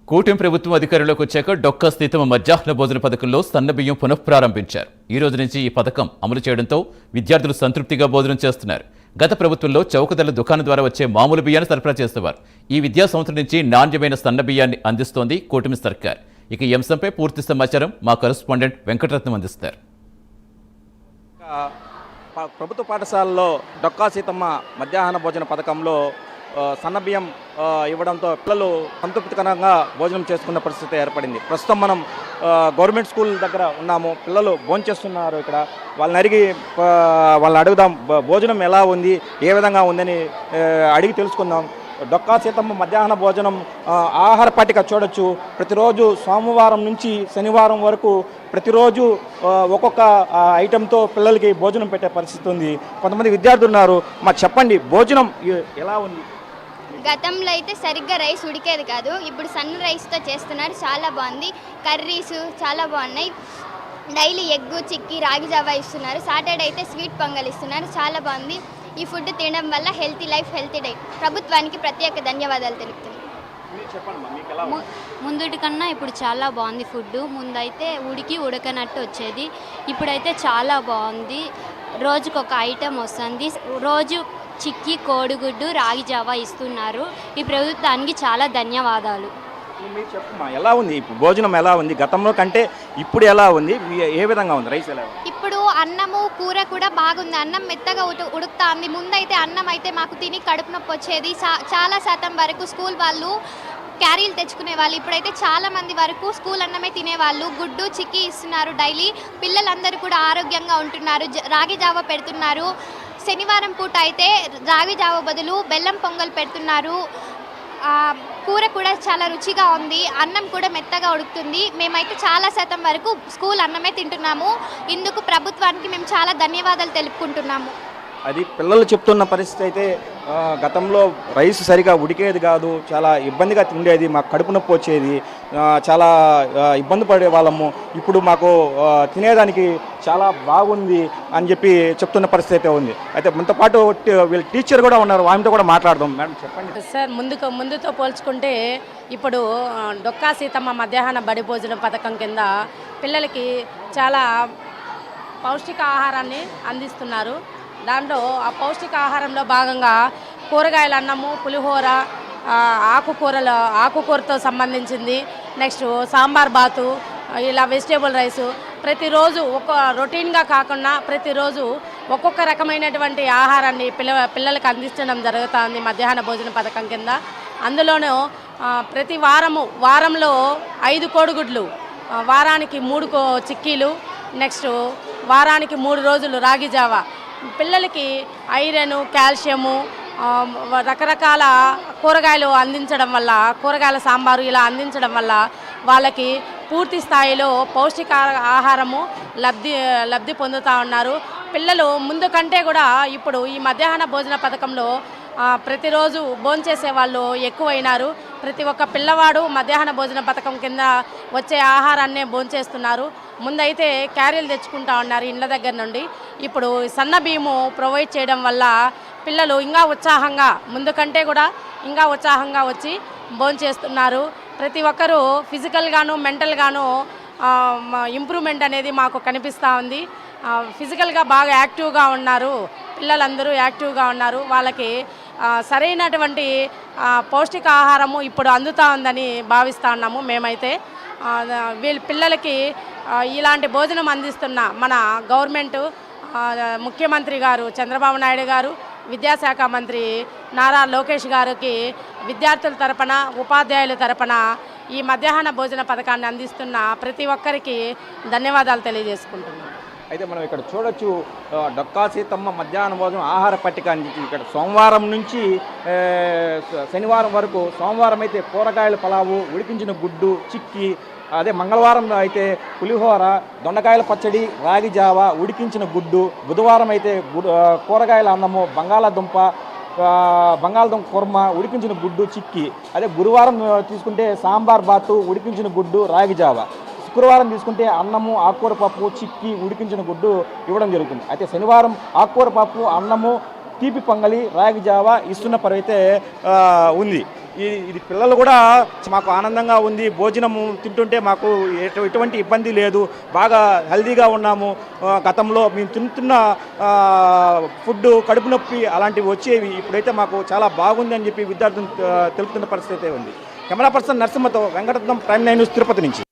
కూటమి ప్రభుత్వం అధికారంలోకి వచ్చాక డొక్కా స్థితమ మధ్యాహ్న భోజన పథకంలో సన్నబియ్యం పునఃప్రారంభించారు. ఈ రోజు నుంచి ఈ పథకం అమలు చేయడంతో విద్యార్థులు సంతృప్తిగా భోజనం చేస్తున్నారు. గత ప్రభుత్వంలో చౌకధరల దుకాణం ద్వారా వచ్చే మామూలు బియ్యాన్ని సరఫరా చేసేవారు. ఈ విద్యా సంవత్సరం నుంచి నాణ్యమైన సన్న బియ్యాన్ని అందిస్తోంది కూటమి సర్కార్. ఇక ఈ అంశంపై పూర్తి సమాచారం మా కరెస్పాండెంట్ వెంకటరత్నం అందిస్తారు. ప్రభుత్వ పాఠశాలలో డొక్కా సీతమ్మ మధ్యాహ్న భోజన పథకంలో సన్నబియ్యం ఇవ్వడంతో పిల్లలు సంతృప్తికరంగా భోజనం చేసుకున్న పరిస్థితి ఏర్పడింది. ప్రస్తుతం మనం గవర్నమెంట్ స్కూల్ దగ్గర ఉన్నాము. పిల్లలు భోంచేస్తున్నారు. ఇక్కడ వాళ్ళని అడుగుదాం, భోజనం ఎలా ఉంది, ఏ విధంగా ఉందని అడిగి తెలుసుకుందాం. డొక్కా సీతమ్మ మధ్యాహ్న భోజనం ఆహార పట్టిక చూడొచ్చు. ప్రతిరోజు సోమవారం నుంచి శనివారం వరకు ప్రతిరోజు ఒక్కొక్క ఐటెంతో పిల్లలకి భోజనం పెట్టే పరిస్థితి ఉంది. కొంతమంది విద్యార్థులు ఉన్నారు. మాకు చెప్పండి, భోజనం ఎలా ఉంది? గతంలో అయితే సరిగ్గా రైస్ ఉడికేది కాదు, ఇప్పుడు సన్న రైస్తో చేస్తున్నారు. చాలా బాగుంది. కర్రీస్ చాలా బాగున్నాయి. డైలీ ఎగ్గు, చిక్కీ, రాగి జావా ఇస్తున్నారు. సాటర్డే అయితే స్వీట్ పొంగల్ ఇస్తున్నారు. చాలా బాగుంది. ఈ ఫుడ్ తినడం వల్ల హెల్తీ లైఫ్, హెల్తీ డైట్. ప్రభుత్వానికి ప్రత్యేక ధన్యవాదాలు తెలుపుతున్నాను. ముందుటి కన్నా ఇప్పుడు చాలా బాగుంది ఫుడ్. ముందైతే ఉడకనట్టు వచ్చేది, ఇప్పుడైతే చాలా బాగుంది. రోజుకు ఒక ఐటెం వస్తుంది. రోజు చిక్కీ, కోడిగుడ్డు, రాగి జావా ఇస్తున్నారు. ఈ ప్రభుత్వానికి చాలా ధన్యవాదాలు. మీరు చెప్పమ్మా, ఎలా ఉంది ఇప్పుడు భోజనం? ఎలా ఉంది గతంలో కంటే ఇప్పుడు ఎలా ఉంది? ఏ విధంగా ఉంది? రైస్ ఎలా ఉంది? ఇప్పుడు అన్నము, కూర కూడా బాగుంది. అన్నం మెత్తగా ఉడుకుతుంది. ముందైతే అన్నం అయితే మాకు తిని కడుపు నొప్పి వచ్చేది. చాలా శాతం వరకు స్కూల్ వాళ్ళు క్యారీలు తెచ్చుకునే వాళ్ళు. ఇప్పుడైతే చాలా మంది వరకు స్కూల్ అన్నమే తినేవాళ్ళు. గుడ్డు, చిక్కీ ఇస్తున్నారు డైలీ. పిల్లలందరూ కూడా ఆరోగ్యంగా ఉంటున్నారు. రాగి జావ పెడుతున్నారు. శనివారం పూట అయితే రాగి జావ బదులు బెల్లం పొంగల్ పెడుతున్నారు. కూర కూడా చాలా రుచిగా ఉంది. అన్నం కూడా మెత్తగా ఉడుకుతుంది. మేమైతే చాలా శాతం వరకు స్కూల్ అన్నమే తింటున్నాము. ఇందుకు ప్రభుత్వానికి మేము చాలా ధన్యవాదాలు తెలుపుకుంటున్నాము. అది పిల్లలు చెప్తున్న పరిస్థితి. అయితే గతంలో రైస్ సరిగా ఉడికేది కాదు, చాలా ఇబ్బందిగా తిండేది, మాకు కడుపు నొప్పి వచ్చేది, చాలా ఇబ్బంది పడే వాళ్ళము. ఇప్పుడు మాకు తినేదానికి చాలా బాగుంది అని చెప్పి చెప్తున్న పరిస్థితి అయితే ఉంది. అయితే మనతో పాటు వీళ్ళ టీచర్ కూడా ఉన్నారు, ఆమెతో కూడా మాట్లాడదాం. మేడం చెప్పండి సార్. ముందుతో పోల్చుకుంటే ఇప్పుడు డొక్కా సీతమ్మ మధ్యాహ్న బడి భోజనం పథకం కింద పిల్లలకి చాలా పౌష్టిక ఆహారాన్ని అందిస్తున్నారు. దాంట్లో ఆ పౌష్టికాహారంలో భాగంగా కూరగాయల అన్నము, పులిహోర, ఆకుకూరతో సంబంధించింది, నెక్స్ట్ సాంబార్ బాతు, ఇలా వెజిటేబుల్ రైసు ప్రతిరోజు రొటీన్గా కాకుండా ప్రతిరోజు ఒక్కొక్క రకమైనటువంటి ఆహారాన్ని పిల్లలకు అందించడం జరుగుతుంది మధ్యాహ్న భోజన పథకం కింద. అందులోనూ ప్రతి వారంలో 5 కోడిగుడ్లు, వారానికి 3 చిక్కీలు, నెక్స్ట్ వారానికి 3 రోజులు రాగి జావా. పిల్లలకి ఐరన్, కాల్షియము, రకరకాల కూరగాయలు అందించడం వల్ల, కూరగాయల సాంబారు ఇలా అందించడం వల్ల వాళ్ళకి పూర్తి స్థాయిలో పౌష్టిక ఆహారము లబ్ధి పొందుతూ ఉన్నారు. పిల్లలు ముందు కంటే కూడా ఇప్పుడు ఈ మధ్యాహ్న భోజన పథకంలో ప్రతిరోజు భోంచేసే వాళ్ళు ఎక్కువైనారు. ప్రతి ఒక్క పిల్లవాడు మధ్యాహ్న భోజన పథకం కింద వచ్చే ఆహారాన్నే భోంచేస్తున్నారు. ముందైతే క్యారీలు తెచ్చుకుంటా ఉన్నారు ఇండ్ల దగ్గర నుండి. ఇప్పుడు సన్న బియ్యము ప్రొవైడ్ చేయడం వల్ల పిల్లలు ఇంకా ఉత్సాహంగా, ముందు కంటే కూడా ఇంకా ఉత్సాహంగా వచ్చి భోంచేస్తున్నారు. ప్రతి ఒక్కరూ ఫిజికల్గాను మెంటల్గాను ఇంప్రూవ్మెంట్ అనేది మాకు కనిపిస్తూ ఉంది. ఫిజికల్గా బాగా యాక్టివ్గా ఉన్నారు. పిల్లలందరూ యాక్టివ్గా ఉన్నారు. వాళ్ళకి సరైనటువంటి పౌష్టిక ఆహారము ఇప్పుడు అందుతూ ఉందని భావిస్తూ ఉన్నాము మేమైతే. వీళ్ళ పిల్లలకి ఇలాంటి భోజనం అందిస్తున్న మన గవర్నమెంటు, ముఖ్యమంత్రి గారు చంద్రబాబు నాయుడు గారు, విద్యాశాఖ మంత్రి నారా లోకేష్ గారికి విద్యార్థుల తరపున, ఉపాధ్యాయుల తరపున ఈ మధ్యాహ్న భోజన పథకాన్ని అందిస్తున్న ప్రతి ఒక్కరికి ధన్యవాదాలు తెలియజేసుకుంటున్నాను. అయితే మనం ఇక్కడ చూడొచ్చు, డొక్కా సీతమ్మ మధ్యాహ్న భోజనం ఆహార పట్టిక అని ఇక్కడ సోమవారం నుంచి శనివారం వరకు. సోమవారం అయితే కూరగాయల పలావు, ఉడికించిన గుడ్డు, చిక్కీ. అదే మంగళవారం అయితే పులిహోర, దొండకాయల పచ్చడి, రాగి జావ, ఉడికించిన గుడ్డు. బుధవారం అయితే కూరగాయల అన్నము, బంగాళదుంప కుర్మ, ఉడికించిన గుడ్డు, చిక్కీ. అదే గురువారం తీసుకుంటే సాంబార్ బాతు, ఉడికించిన గుడ్డు, రాగి జావ. శుక్రవారం తీసుకుంటే అన్నము, ఆకుకూర పప్పు, చిక్కీ, ఉడికించిన గుడ్డు ఇవ్వడం జరుగుతుంది. అయితే శనివారం ఆకుకూర పప్పు, అన్నము, తీపి పొంగలి, రాగి జావా ఇస్తున్న పరైతే ఉంది. ఇది పిల్లలు కూడా మాకు ఆనందంగా ఉంది, భోజనము తింటుంటే మాకు ఎటువంటి ఇబ్బంది లేదు, బాగా హెల్దీగా ఉన్నాము. గతంలో మేము తింటున్న ఫుడ్ కడుపు నొప్పి అలాంటివి వచ్చేవి, ఇప్పుడైతే మాకు చాలా బాగుంది అని చెప్పి విద్యార్థులు తెలుపుతున్న పరిస్థితి ఉంది. కెమెరా పర్సన్ నరసింహతో వెంకటరత్నం, ప్రైమ్ 9 న్యూస్, తిరుపతి నుంచి.